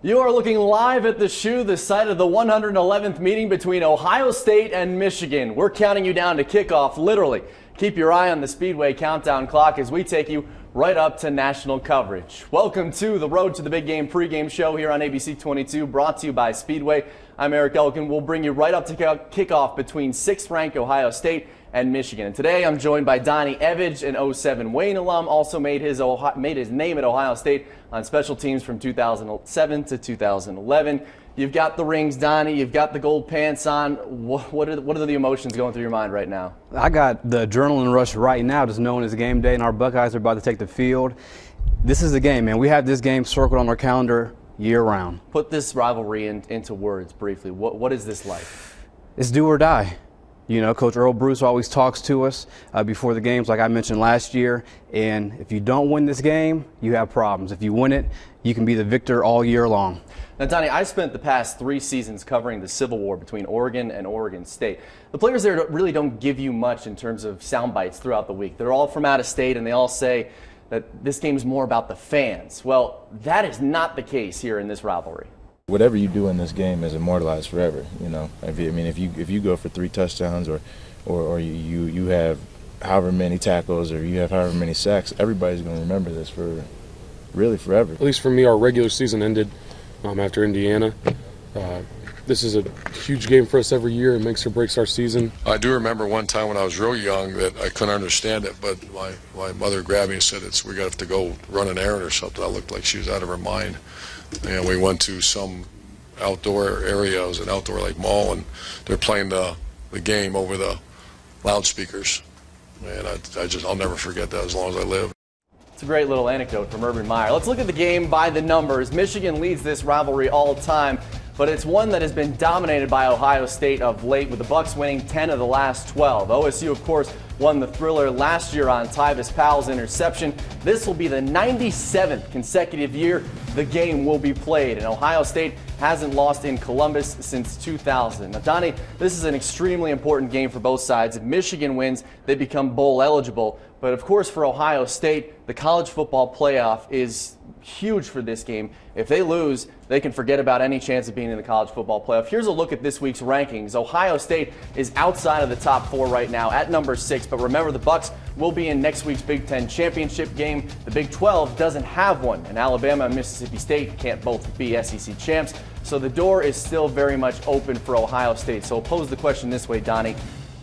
You are looking live at the Shoe, the site of the 111th meeting between Ohio State and Michigan. We're counting you down to kickoff, literally. Keep your eye on the Speedway countdown clock as we take you right up to national coverage. Welcome to the Road to the Big Game pregame show here on ABC 22, brought to you by Speedway. I'm Eric Elkin. We'll bring you right up to kickoff between 6th-ranked Ohio State and Michigan. And today I'm joined by Donnie Evage, an 07 Wayne alum, also made his name at Ohio State on special teams from 2007 to 2011. You've got the rings, Donnie. You've got the gold pants on. What are the emotions going through your mind right now? I got the adrenaline rush right now, just knowing it's game day and our Buckeyes are about to take the field. This is the game, man. We have this game circled on our calendar year-round. Put this rivalry into words briefly. What is this like? It's do or die. You know, Coach Earl Bruce always talks to us before the games, like I mentioned last year. And if you don't win this game, you have problems. If you win it, you can be the victor all year long. Now, Donnie, I spent the past 3 seasons covering the Civil War between Oregon and Oregon State. The players there really don't give you much in terms of sound bites throughout the week. They're all from out of state, and they all say that this game is more about the fans. Well, that is not the case here in this rivalry. Whatever you do in this game is immortalized forever. You know, if you go for 3 touchdowns or you have however many tackles or you have however many sacks, everybody's going to remember this for really forever. At least for me, our regular season ended after Indiana. This is a huge game for us every year. It makes or breaks our season. I do remember one time when I was real young that I couldn't understand it, but my mother grabbed me and said, "We got to go run an errand or something." I looked like she was out of her mind. And we went to some outdoor area. It was an outdoor like mall, and they're playing the game over the loudspeakers. And I'll never forget that as long as I live. It's a great little anecdote from Urban Meyer. Let's look at the game by the numbers. Michigan leads this rivalry all time, but it's one that has been dominated by Ohio State of late, with the Bucks winning 10 of the last 12. OSU, of course, won the thriller last year on Tyvis Powell's interception. This will be the 97th consecutive year the game will be played, and Ohio State hasn't lost in Columbus since 2000. Now, Donnie, this is an extremely important game for both sides. If Michigan wins, they become bowl eligible. But of course, for Ohio State, the college football playoff is huge for this game. If they lose, they can forget about any chance of being in the college football playoff. Here's a look at this week's rankings. Ohio State is outside of the top 4 right now at number 6. But remember, the Bucks will be in next week's Big Ten championship game. The Big 12 doesn't have one, and Alabama and Mississippi State can't both be SEC champs. So the door is still very much open for Ohio State. So I'll pose the question this way, Donnie.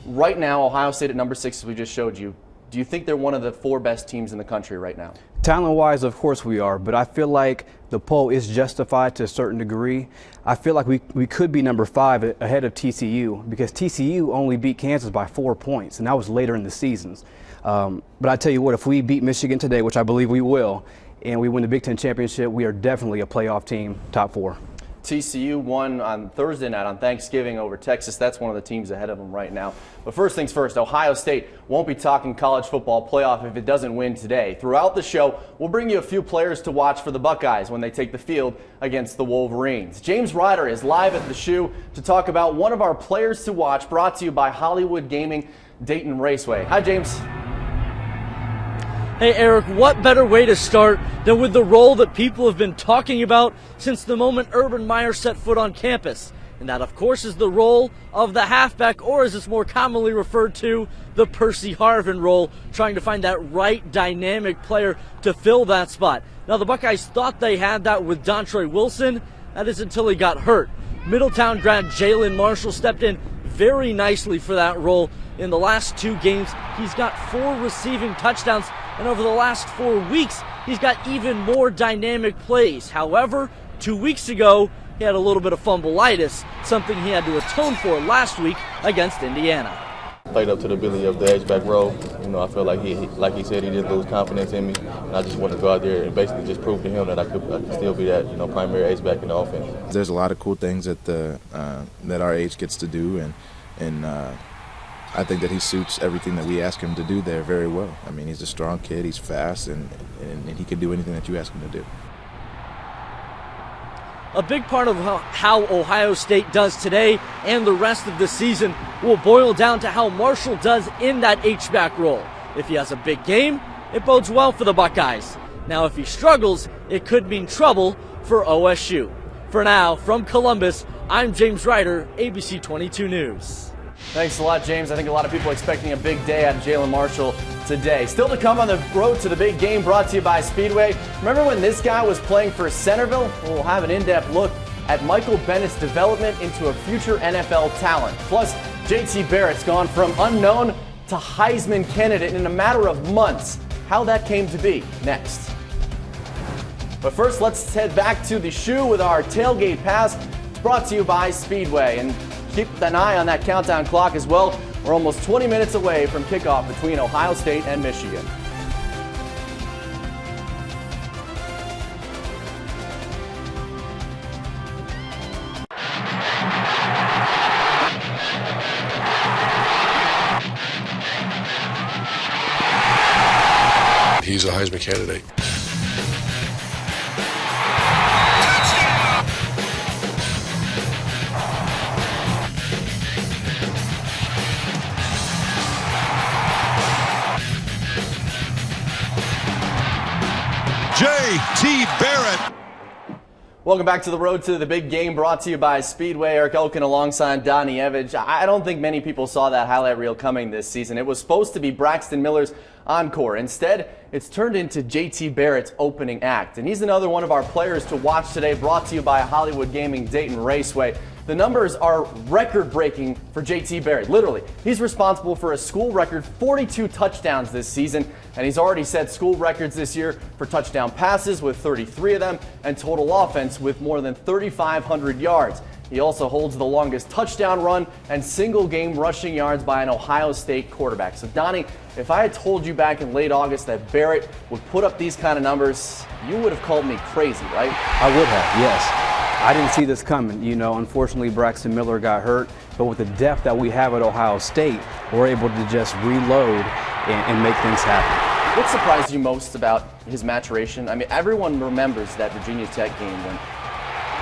Right now, Ohio State at number 6, as we just showed you. Do you think they're one of the 4 best teams in the country right now? Talent-wise, of course we are, but I feel like the poll is justified to a certain degree. I feel like we could be number 5 ahead of TCU, because TCU only beat Kansas by 4 points, and that was later in the seasons. But I tell you what, if we beat Michigan today, which I believe we will, and we win the Big Ten championship, we are definitely a playoff team, top 4. TCU won on Thursday night on Thanksgiving over Texas. That's one of the teams ahead of them right now. But first things first, Ohio State won't be talking college football playoff if it doesn't win today. Throughout the show, we'll bring you a few players to watch for the Buckeyes when they take the field against the Wolverines. James Ryder is live at the Shoe to talk about one of our players to watch, brought to you by Hollywood Gaming, Dayton Raceway. Hi, James. Hey Eric, what better way to start than with the role that people have been talking about since the moment Urban Meyer set foot on campus. And that, of course, is the role of the halfback, or as it's more commonly referred to, the Percy Harvin role, trying to find that right dynamic player to fill that spot. Now, the Buckeyes thought they had that with Dontre Wilson. That is until he got hurt. Middletown grad Jalin Marshall stepped in very nicely for that role. In the last 2 games, he's got 4 receiving touchdowns, and over the last 4 weeks, he's got even more dynamic plays. However, 2 weeks ago, he had a little bit of fumbleitis, something he had to atone for last week against Indiana. Played up to the ability of the H-back role. You know, I feel like he said, he didn't lose confidence in me, and I just wanted to go out there and basically just prove to him that I could still be that, primary H-back in the offense. There's a lot of cool things that that our age gets to do, and I think that he suits everything that we ask him to do there very well. I mean, he's a strong kid, he's fast, and he can do anything that you ask him to do. A big part of how Ohio State does today and the rest of the season will boil down to how Marshall does in that H-back role. If he has a big game, it bodes well for the Buckeyes. Now, if he struggles, it could mean trouble for OSU. For now, from Columbus, I'm James Ryder, ABC 22 News. Thanks a lot, James. I think a lot of people are expecting a big day out of Jalin Marshall today. Still to come on the road to the big game, brought to you by Speedway. Remember when this guy was playing for Centerville? We'll have an in-depth look at Michael Bennett's development into a future NFL talent. Plus, JT Barrett's gone from unknown to Heisman candidate in a matter of months. How that came to be, next. But first, let's head back to the shoe with our tailgate pass. It's brought to you by Speedway. And keep an eye on that countdown clock as well. We're almost 20 minutes away from kickoff between Ohio State and Michigan. He's a Heisman candidate. J.T. Barrett. Welcome back to the road to the big game, brought to you by Speedway. Eric Oken alongside Donnie Evage. I don't think many people saw that highlight reel coming this season. It was supposed to be Braxton Miller's encore. Instead, it's turned into JT Barrett's opening act. And he's another one of our players to watch today, brought to you by Hollywood Gaming Dayton Raceway. The numbers are record-breaking for JT Barrett. Literally, he's responsible for a school record 42 touchdowns this season, and he's already set school records this year for touchdown passes with 33 of them and total offense with more than 3,500 yards. He also holds the longest touchdown run and single-game rushing yards by an Ohio State quarterback. So, Donnie, if I had told you back in late August that Barrett would put up these kind of numbers, you would have called me crazy, right? I would have, yes. I didn't see this coming. You know, unfortunately, Braxton Miller got hurt, but with the depth that we have at Ohio State, we're able to just reload and make things happen. What surprised you most about his maturation? I mean, everyone remembers that Virginia Tech game when,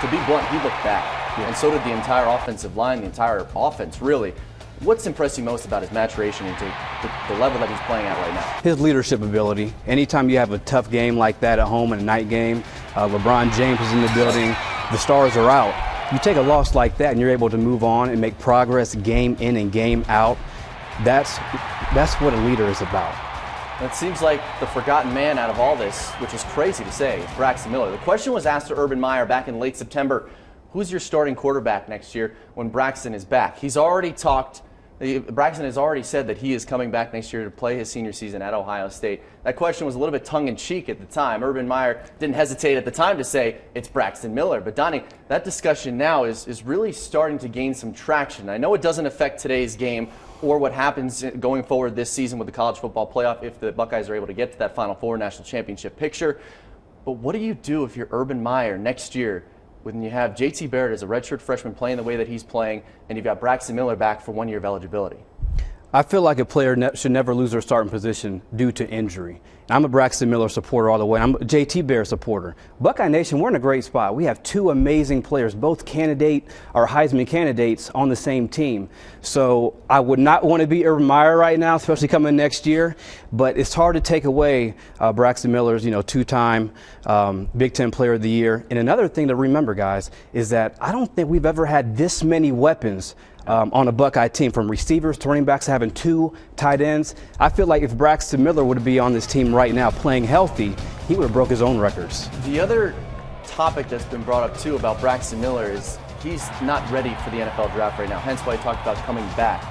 to be blunt, he looked bad. Yeah. And so did the entire offensive line, the entire offense, really. What's impressed you most about his maturation into the level that he's playing at right now? His leadership ability. Anytime you have a tough game like that at home in a night game, LeBron James is in the building, the stars are out. You take a loss like that and you're able to move on and make progress game in and game out. That's what a leader is about. It seems like the forgotten man out of all this, which is crazy to say, is Braxton Miller. The question was asked to Urban Meyer back in late September, who's your starting quarterback next year when Braxton is back? Braxton has already said that he is coming back next year to play his senior season at Ohio State. That question was a little bit tongue-in-cheek at the time. Urban Meyer didn't hesitate at the time to say it's Braxton Miller. But Donnie, that discussion now is really starting to gain some traction. I know it doesn't affect today's game or what happens going forward this season with the college football playoff if the Buckeyes are able to get to that Final Four national championship picture. But what do you do if you're Urban Meyer next year when you have JT Barrett as a redshirt freshman playing the way that he's playing, and you've got Braxton Miller back for 1 year of eligibility? I feel like a player should never lose their starting position due to injury. I'm a Braxton Miller supporter all the way. I'm a JT Barrett supporter. Buckeye Nation, we're in a great spot. We have two amazing players, both Heisman candidates on the same team. So I would not want to be Urban Meyer right now, especially coming next year. But it's hard to take away Braxton Miller's, two-time Big Ten Player of the Year. And another thing to remember, guys, is that I don't think we've ever had this many weapons on a Buckeye team, from receivers to running backs, having two tight ends. I feel like if Braxton Miller would be on this team right now playing healthy, he would have broke his own records. The other topic that's been brought up too about Braxton Miller is he's not ready for the NFL draft right now, hence why he talked about coming back.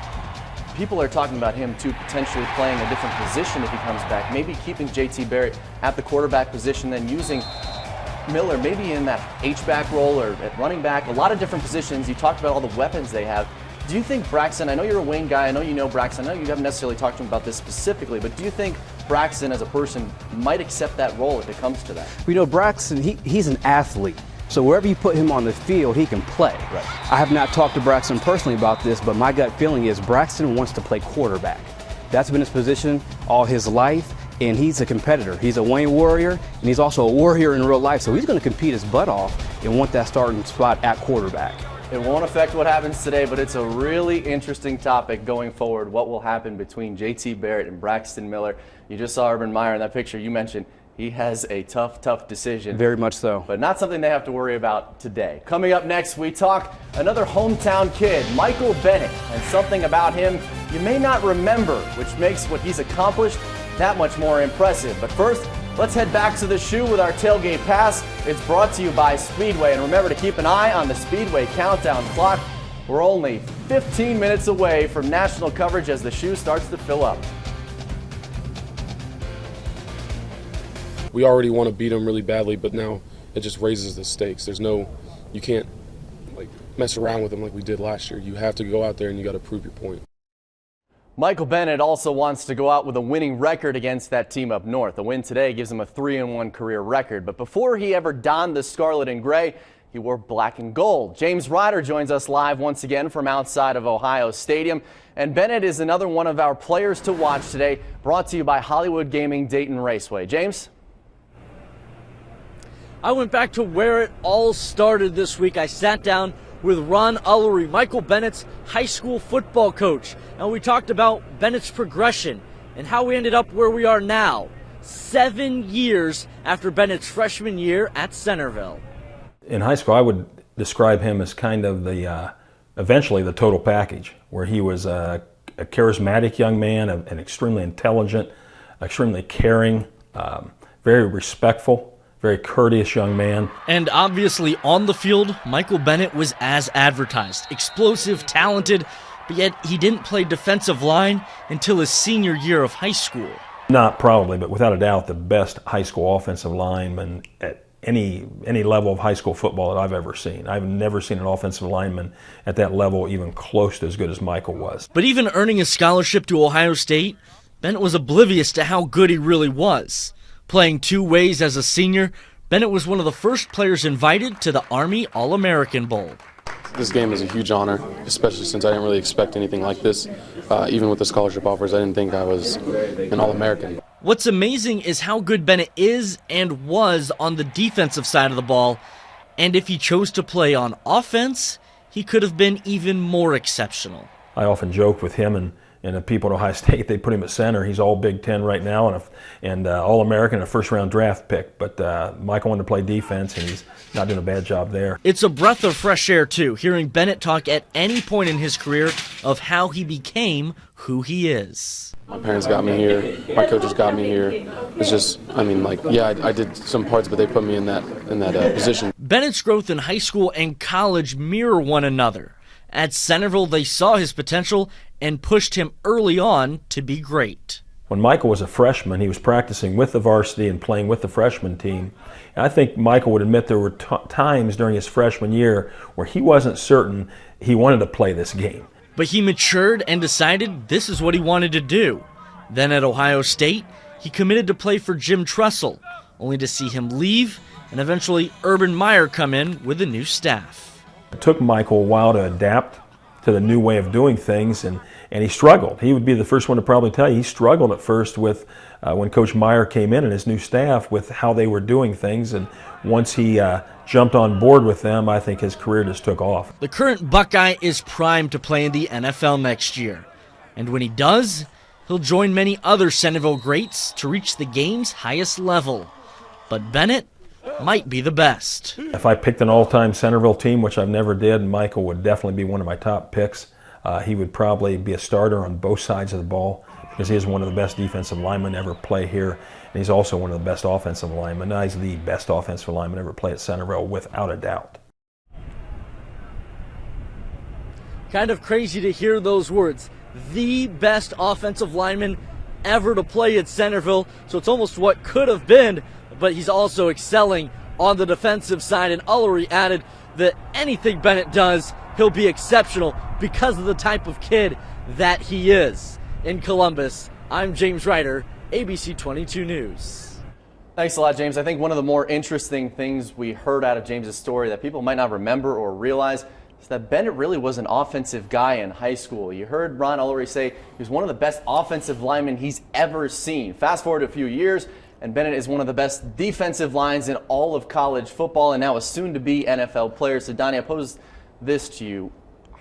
People are talking about him too potentially playing a different position if he comes back, maybe keeping JT Barrett at the quarterback position, then using Miller maybe in that H-back role or at running back, a lot of different positions. You talked about all the weapons they have. Do you think Braxton, I know you're a Wayne guy, I know you know Braxton, I know you haven't necessarily talked to him about this specifically, but do you think Braxton as a person might accept that role if it comes to that? Braxton, he's an athlete. So wherever you put him on the field, he can play. Right. I have not talked to Braxton personally about this, but my gut feeling is Braxton wants to play quarterback. That's been his position all his life, and he's a competitor. He's a Wayne Warrior, and he's also a warrior in real life, so he's going to compete his butt off and want that starting spot at quarterback. It won't affect what happens today, but it's a really interesting topic going forward. What will happen between JT Barrett and Braxton Miller? You just saw Urban Meyer in that picture you mentioned. He has a tough decision. Very much so. But not something they have to worry about today. Coming up next, we talk another hometown kid, Michael Bennett, and something about him you may not remember, which makes what he's accomplished that much more impressive. But first, let's head back to the shoe with our tailgate pass. It's brought to you by Speedway. And remember to keep an eye on the Speedway countdown clock. We're only 15 minutes away from national coverage as the shoe starts to fill up. We already want to beat them really badly, but now it just raises the stakes. You can't mess around with them like we did last year. You have to go out there and you got to prove your point. Michael Bennett also wants to go out with a winning record against that team up north. The win today gives him a 3-1 career record. But before he ever donned the scarlet and gray, he wore black and gold. James Ryder joins us live once again from outside of Ohio Stadium. And Bennett is another one of our players to watch today, brought to you by Hollywood Gaming Dayton Raceway. James? I went back to where it all started this week. I sat down with Ron Ullery, Michael Bennett's high school football coach, and we talked about Bennett's progression and how we ended up where we are now, 7 years after Bennett's freshman year at Centerville. In high school, I would describe him as kind of eventually the total package, where he was a charismatic young man, an extremely intelligent, extremely caring, very respectful, very courteous young man. And obviously on the field, Michael Bennett was as advertised. Explosive, talented, but yet he didn't play defensive line until his senior year of high school. Not probably, but without a doubt, the best high school offensive lineman at any level of high school football that I've ever seen. I've never seen an offensive lineman at that level even close to as good as Michael was. But even earning a scholarship to Ohio State, Bennett was oblivious to how good he really was. Playing 2 ways as a senior, Bennett was one of the first players invited to the Army All-American Bowl. This game is a huge honor, especially since I didn't really expect anything like this. Even with the scholarship offers, I didn't think I was an All-American. What's amazing is how good Bennett is and was on the defensive side of the ball, and if he chose to play on offense, he could have been even more exceptional. I often joke with him and the people at Ohio State, they put him at center. He's all Big Ten right now and All-American, a first-round draft pick. But Michael wanted to play defense, and he's not doing a bad job there. It's a breath of fresh air, too, hearing Bennett talk at any point in his career of how he became who he is. My parents got me here. My coaches got me here. It's just, I did some parts, but they put me in that position. Bennett's growth in high school and college mirror one another. At Centerville, they saw his potential and pushed him early on to be great. When Michael was a freshman, he was practicing with the varsity and playing with the freshman team. And I think Michael would admit there were times during his freshman year where he wasn't certain he wanted to play this game. But he matured and decided this is what he wanted to do. Then at Ohio State, he committed to play for Jim Tressel, only to see him leave and eventually Urban Meyer come in with a new staff. It took Michael a while to adapt to the new way of doing things, and he struggled. He would be the first one to probably tell you he struggled at first with when Coach Meyer came in and his new staff with how they were doing things, and once he jumped on board with them, I think his career just took off. The current Buckeye is primed to play in the NFL next year, and when he does, he'll join many other Centerville greats to reach the game's highest level. But Bennett might be the best. If I picked an all-time Centerville team, which I've never did, Michael would definitely be one of my top picks. He would probably be a starter on both sides of the ball because he is one of the best defensive linemen ever play here, and he's also one of the best offensive linemen. Now he's the best offensive lineman ever play at Centerville, without a doubt. Kind of crazy to hear those words. The best offensive lineman ever to play at Centerville, so it's almost what could have been, but he's also excelling on the defensive side, and Ullery added that anything Bennett does, he'll be exceptional because of the type of kid that he is. In Columbus, I'm James Ryder, ABC 22 News. Thanks a lot, James. I think one of the more interesting things we heard out of James's story that people might not remember or realize is that Bennett really was an offensive guy in high school. You heard Ron Ullery say he was one of the best offensive linemen he's ever seen. Fast forward a few years, and Bennett is one of the best defensive lines in all of college football and now a soon-to-be NFL player. So, Donnie, I pose this to you.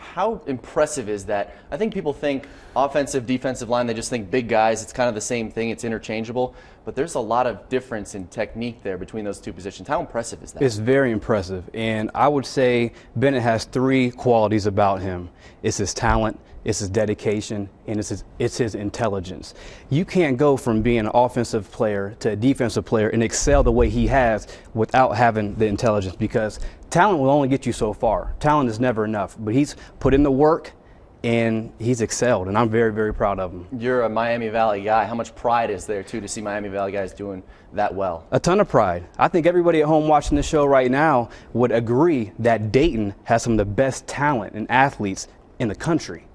How impressive is that? I think people think offensive, defensive line, they just think big guys. It's kind of the same thing. It's interchangeable. But there's a lot of difference in technique there between those two positions. How impressive is that? It's very impressive. And I would say Bennett has 3 qualities about him. It's his talent, it's his dedication, and it's his intelligence. You can't go from being an offensive player to a defensive player and excel the way he has without having the intelligence, because talent will only get you so far. Talent is never enough. But he's put in the work, and he's excelled, and I'm very, very proud of him. You're a Miami Valley guy. How much pride is there, too, to see Miami Valley guys doing that well? A ton of pride. I think everybody at home watching the show right now would agree that Dayton has some of the best talent and athletes in the country.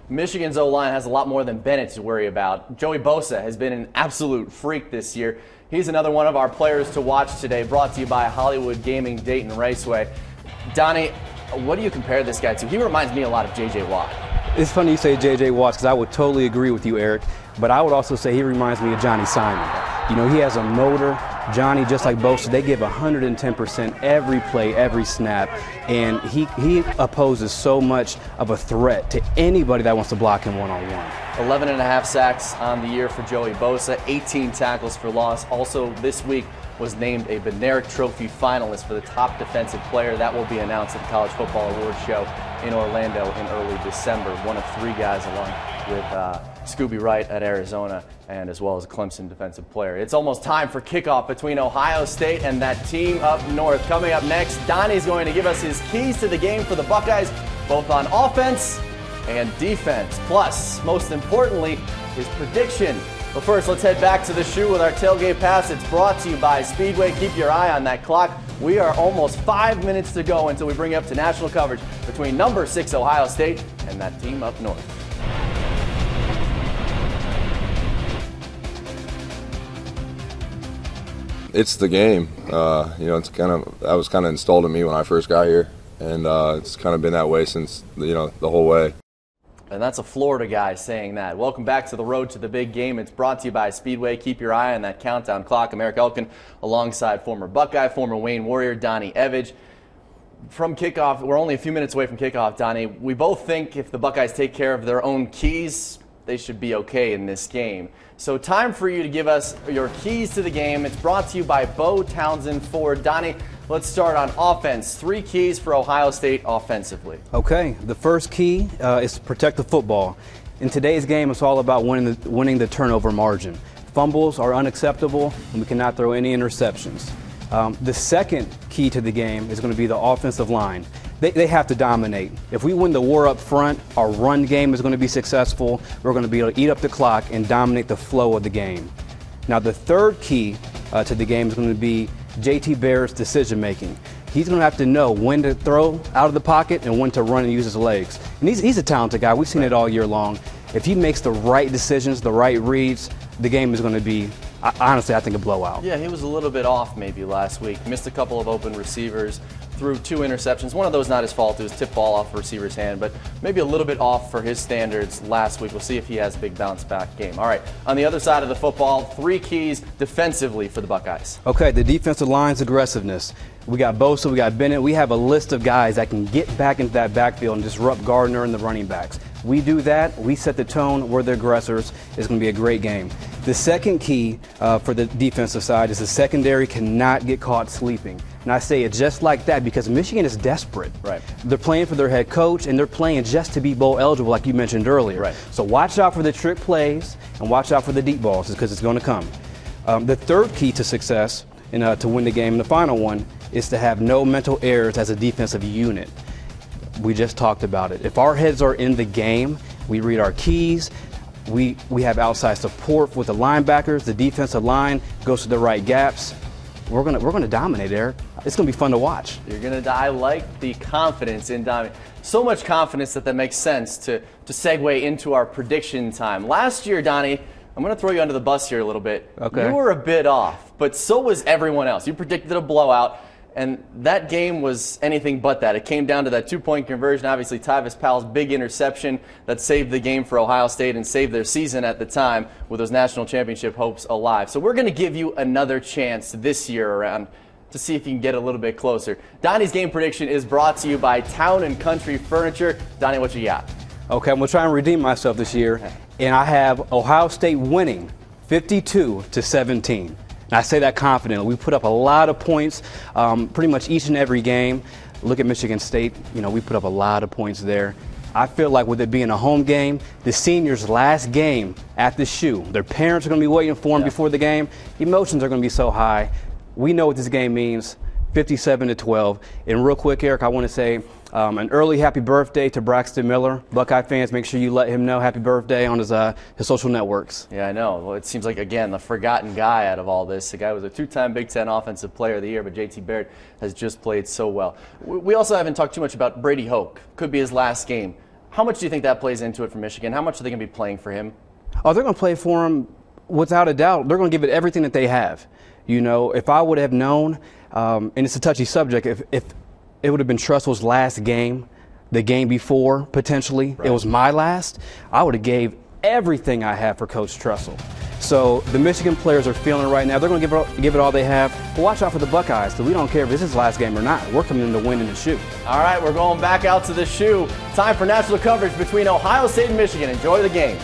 Michigan's O-line has a lot more than Bennett to worry about. Joey Bosa has been an absolute freak this year. He's another one of our players to watch today, brought to you by Hollywood Gaming Dayton Raceway. Donnie, what do you compare this guy to? He reminds me a lot of J.J. Watt. It's funny you say J.J. Watt, because I would totally agree with you, Eric. But I would also say he reminds me of Johnny Simon. You know, he has a motor. Johnny, just like Bosa, they give 110% every play, every snap. And he opposes so much of a threat to anybody that wants to block him one-on-one. 11.5 sacks on the year for Joey Bosa, 18 tackles for loss. Also this week was named a Bennett Trophy finalist for the top defensive player. That will be announced at the College Football Awards Show in Orlando in early December. One of 3 guys along with Scooby Wright at Arizona, and as well as a Clemson defensive player. It's almost time for kickoff between Ohio State and that team up north. Coming up next, Donnie's going to give us his keys to the game for the Buckeyes, both on offense and defense. Plus, most importantly, his prediction. But first, let's head back to the shoe with our tailgate pass. It's brought to you by Speedway. Keep your eye on that clock. We are almost 5 minutes to go until we bring you up to national coverage between number 6 Ohio State and that team up north. It's the game. It's that was kind of installed in me when I first got here, and it's kind of been that way since the whole way. And that's a Florida guy saying that. Welcome back to the road to the big game. It's brought to you by Speedway. Keep your eye on that countdown clock. I'm Eric Elkin alongside former Buckeye, former Wayne Warrior, Donnie Evage. From kickoff, we're only a few minutes away from kickoff, Donnie. We both think if the Buckeyes take care of their own keys, they should be okay in this game. So time for you to give us your keys to the game. It's brought to you by Bo Townsend Ford. Donnie, let's start on offense. 3 keys for Ohio State offensively. Okay, the first key is to protect the football. In today's game, it's all about winning the turnover margin. Fumbles are unacceptable, and we cannot throw any interceptions. The second key to the game is going to be the offensive line. They have to dominate. If we win the war up front, our run game is going to be successful. We're going to be able to eat up the clock and dominate the flow of the game. Now, the third key to the game is going to be J.T. Barrett's decision making. He's going to have to know when to throw out of the pocket and when to run and use his legs. And he's a talented guy. We've seen it all year long. If he makes the right decisions, the right reads, the game is going to be, honestly, I think, a blowout. Yeah, he was a little bit off maybe last week. Missed a couple of open receivers, threw 2 interceptions. One of those not his fault. It was tip ball off the receiver's hand, but maybe a little bit off for his standards last week. We'll see if he has a big bounce back game. All right, on the other side of the football, 3 keys defensively for the Buckeyes. Okay, the defensive line's aggressiveness. We got Bosa, we got Bennett. We have a list of guys that can get back into that backfield and disrupt Gardner and the running backs. We do that, we set the tone, we're the aggressors. It's going to be a great game. The second key for the defensive side is the secondary cannot get caught sleeping. And I say it just like that because Michigan is desperate. Right. They're playing for their head coach, and they're playing just to be bowl eligible, like you mentioned earlier. Right. So watch out for the trick plays and watch out for the deep balls because it's going to come. The third key to success and to win the game, the final one, is to have no mental errors as a defensive unit. We just talked about it. If our heads are in the game, we read our keys, we have outside support with the linebackers, the defensive line goes to the right gaps. We're gonna dominate, Eric. It's gonna be fun to watch. I like the confidence in dominate. So much confidence that makes sense to segue into our prediction time. Last year, Donnie, I'm going to throw you under the bus here a little bit. Okay. You were a bit off, but so was everyone else. You predicted a blowout, and that game was anything but that. It came down to that 2-point conversion. Obviously, Tyvis Powell's big interception that saved the game for Ohio State and saved their season at the time with those national championship hopes alive. So we're going to give you another chance this year around to see if you can get a little bit closer. Donnie's game prediction is brought to you by Town and Country Furniture. Donnie, what you got? Okay, I'm going to try and redeem myself this year, and I have Ohio State winning 52-17. And I say that confidently. We put up a lot of points pretty much each and every game. Look at Michigan State. You know, we put up a lot of points there. I feel like with it being a home game, the seniors' last game at the shoe, their parents are going to be waiting for them before the game. Emotions are going to be so high. We know what this game means, 57-12. And real quick, Eric, I want to say an early happy birthday to Braxton Miller. Buckeye fans, make sure you let him know happy birthday on his social networks. Yeah, I know. Well, it seems like, again, the forgotten guy out of all this. The guy was a 2-time Big Ten Offensive Player of the Year, but JT Barrett has just played so well. We also haven't talked too much about Brady Hoke. Could be his last game. How much do you think that plays into it for Michigan? How much are they going to be playing for him? Oh, they're going to play for him without a doubt. They're going to give it everything that they have. You know, if I would have known, and it's a touchy subject, if it would have been Trustle's last game, the game before, potentially, it was my last, I would have gave everything I have for Coach Trustle. So the Michigan players are feeling it right now. They're going to give it all they have. But watch out for the Buckeyes, because we don't care if this is his last game or not. We're coming in to win in the shoe. All right, we're going back out to the shoe. Time for national coverage between Ohio State and Michigan. Enjoy the game.